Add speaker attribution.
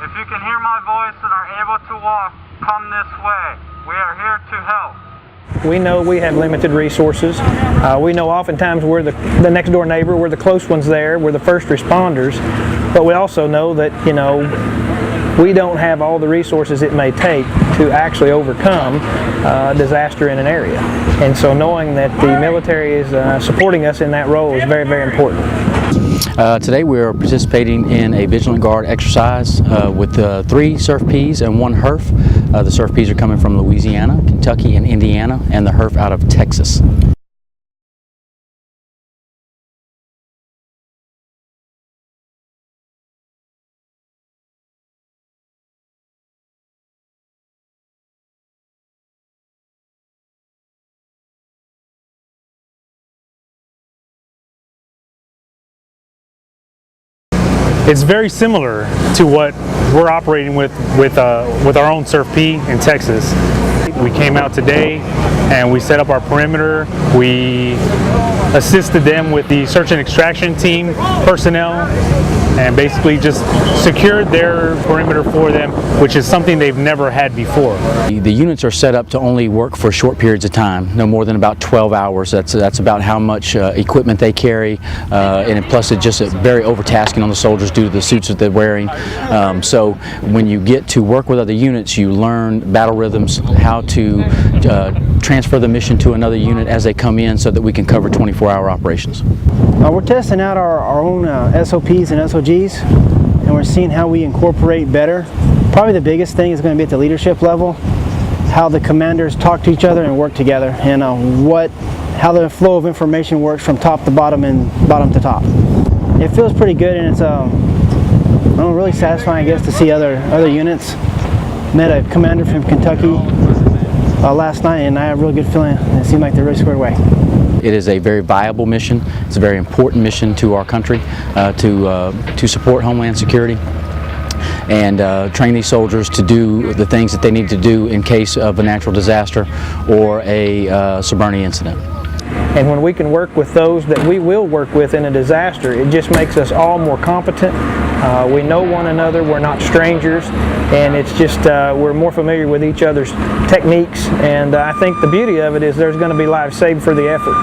Speaker 1: If you can hear my voice and are able to walk, come this way. We are here to help.
Speaker 2: We know we have limited resources. We know oftentimes we're the next door neighbor, we're the close ones there, we're the first responders, but we also know that, we don't have all the resources it may take to actually overcome a disaster in an area. And so knowing that the military is supporting us in that role is very, very important.
Speaker 3: Today we are participating in a Vigilant Guard exercise with 3 CERFPs and 1 HERF. The CERFPs are coming from Louisiana, Kentucky, and Indiana, and the HERF out of Texas.
Speaker 4: It's very similar to what we're operating with our own CERFP in Texas. We came out today and we set up our perimeter. We assisted them with the search and extraction team personnel and basically just secured their perimeter for them, which is something they've never had before.
Speaker 3: The units are set up to only work for short periods of time, no more than about 12 hours. That's about how much equipment they carry, and plus it's just very overtasking on the soldiers due to the suits that they're wearing. So when you get to work with other units, you learn battle rhythms, how to transfer the mission to another unit as they come in so that we can cover 24-hour operations.
Speaker 2: We're testing out our own SOPs and SOGs, and we're seeing how we incorporate better. Probably the biggest thing is going to be at the leadership level, how the commanders talk to each other and work together, and how the flow of information works from top to bottom and bottom to top. It feels pretty good, and it's really satisfying, I guess, to see other units. Met a commander from Kentucky last night, and I have a really good feeling. It seemed like they're really squared away.
Speaker 3: It is a very viable mission. It's a very important mission to our country to support Homeland Security and train these soldiers to do the things that they need to do in case of a natural disaster or a CBRNE incident.
Speaker 2: And when we can work with those that we will work with in a disaster, it just makes us all more competent. We know one another, we're not strangers, and it's just we're more familiar with each other's techniques, and I think the beauty of it is there's going to be lives saved for the effort.